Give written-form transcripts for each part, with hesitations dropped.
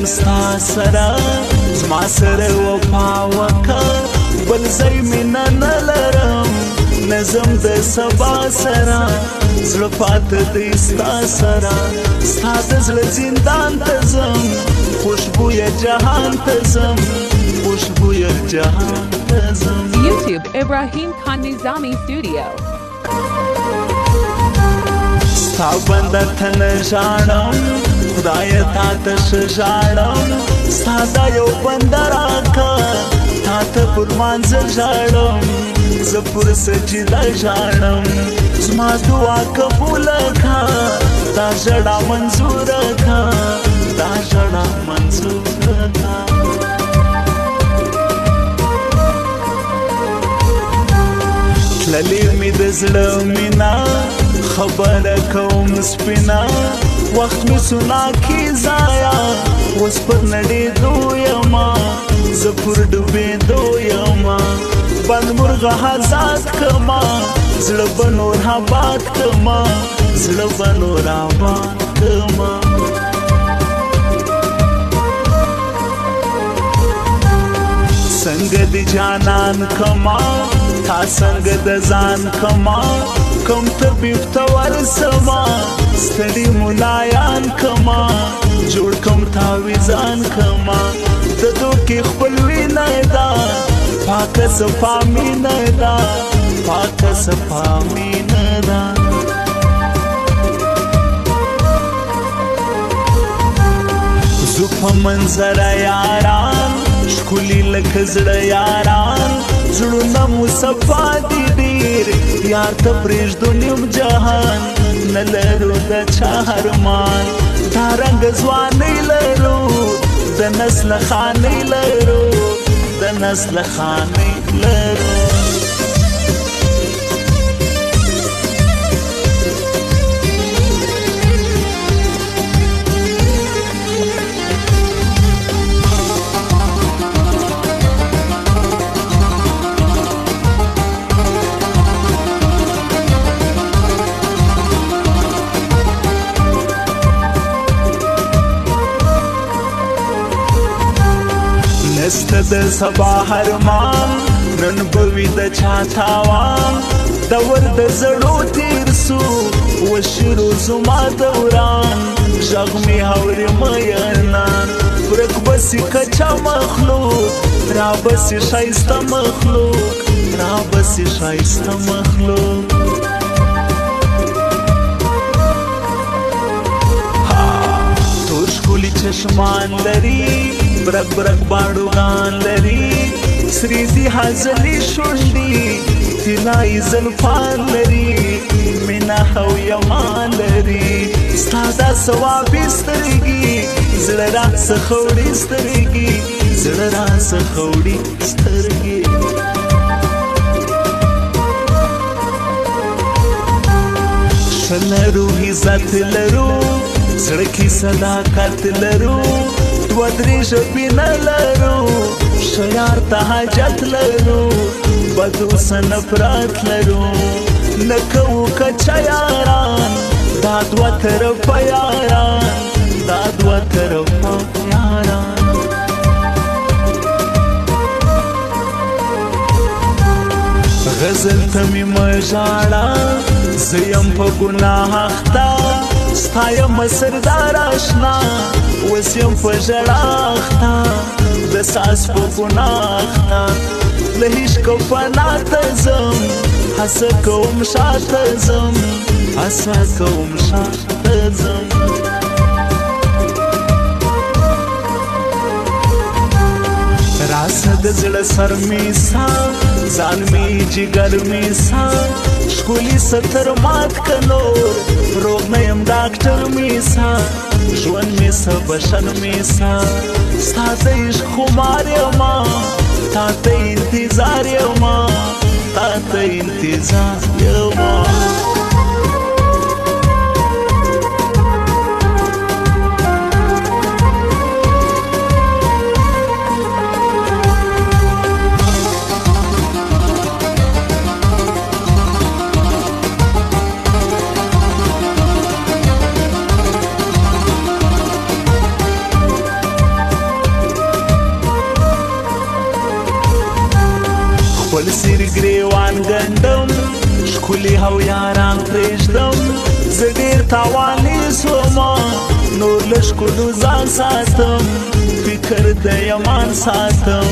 لرم ستا سره زما سره وفا وکړه بل ځای مینه نه لرم نظم د سبا سره زړه پاته دی ستا سره ستا د زړه زندان ته ځم خوشبویه جهان ته ځم خوشبویه جهان ته ځم. YouTube Ibrahim Khan Nizami Studio. ستا بنده ته نه ژاړم خدایه تا ته ښه ژاړم ستا دا یو بنده راکړه تا ته پر مانځه ژاړم زه پر سجده ژاړم زما دعا قبوله کړه دا ژړا منظوره کړه دا ژړا منظوره کړه. تللې مې د زړه مینا خبره کوم سپینا وخت مې سنا کې ضایع اوس پر نړېدو یما زه پر ډوبېدو یما بند مرغه آزاد کما زړه به نور آباد کما زړه به نور آباد کما. څنګه د جانان کما تا څنګه د ځان کما کوم طبیب ته ورسما ستړي ملایان کما جوړ کوم تاویزان کما د دوکې خپلوي نه ده پاکه صفا مینه ده پاکه صفا مینه ده. زه په منظره یاران ښکلي لکه زړه یاران زړونه مو صفا دي ډېر یار ته پرېږدو نیم جهان نه لرو د چا ارمان دا رنګ ځوانۍ لرو د نسل خانۍ لرو د نسل خانۍ لرو. نسته د سبا هرمان نن به وي د چا تاوان دور د زړو تیر سو وشرو زما دوران غږ مې اوري مینان ورک بسي کچا مخلوق را بسي ښایسته مخلوق را بسي ښایسته مخلوق. تور ښکلي چشمان لري برک برک باړوګان لري سری دي حاصلې شونډې طلایي زلفان لري مینا او یمان لري ستا دا ثوابې سترګې زړه راڅخه وړي سترګې زړه راڅخه وړي سترګې. ښه لرو عزت لرو زړه کې صداقت لرو دوه درې ژبې نه لرو ښه یار ته حاجت لرو بدو څه نفرت لرو نه کوو کچه یاران دا دوه طرفه یاران دا دوه طرفه یاران. غزل ته مې مه ژاړه زه یم په ګناه اخته ستا یم سردار اشنا اوس یم په ژړا اخته د ساس په ګناه اخته له عشقه فنا ته ځم هڅه کوم شاته ځم هڅه کوم شاته ځم. راسه د زړه سر مې سا ځان مې جګر مې سا ښکلي ستر مات که نور روغ نه یم ډاکټر مې سا ژوند مې سه بشر مې سا ستا د عشق خمار یما تا ته انتظار یما تا ته انتظار یما. ګریوان ګنډم ښکلي او یاران پرېږدم زه ډېر تاواني سوما نور له ښکلو ځان ساتم فکر د یمان ساتم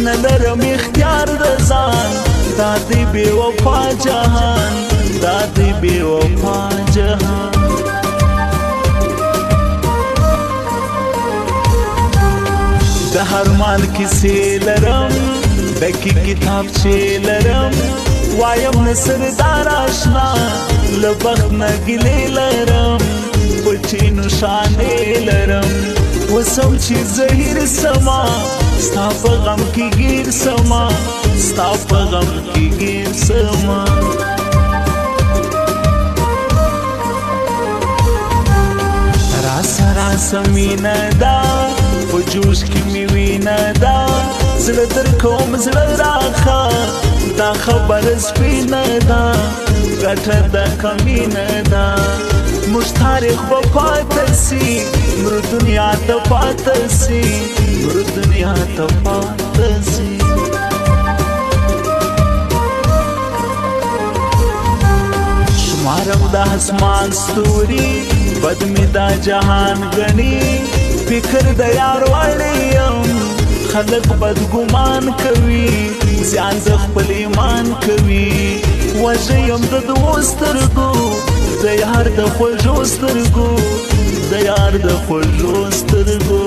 نه لرم اختیار د ځان دا دی بې وفا جهان دا دی بې وفا جهان د هرمان کیسې لرم ډکې کتابچې لرم وایم نه سردار آشنا له بخت نه ګیلې لرم پټې نښانې لرم وسم چې زهیر سما ستا په غم کې ګیر سما ستا په غم کې ګیر سما راسه مینه ده په جوش کې مې وینه ده زړه در کوم زړه راخه دا خبره سپینه ده ګټه ده کمینه ده موږ تاریخ به پاته سي مړه دنیا ته پاته سي مړه دنیا ته پاته سي شمارم د اسمان ستوري بد می دا جهان غني فکر د یار وړی یم خلق بد ګمان کوي زیان د خپل ایمان کوي وجه یم د دوو سترګو د یار د خوږو سترګو د یار د خوږو سترګو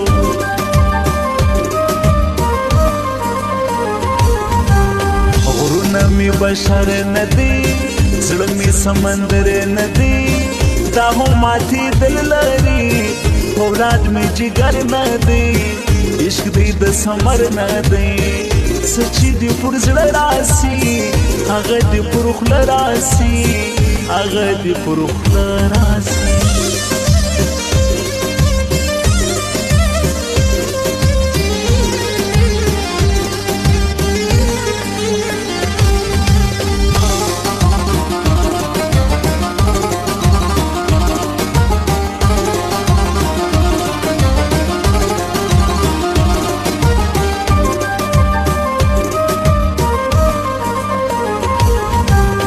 غرونه می بشر نه دي زړه می سمندر نه دي دا هم ماتې دل لري اولاد می جګر نه دی عشق دی د ثمر نه دی سچې دی پر زړه راسي هغه دی پر خوله راسي هغه دی پر خوله راسي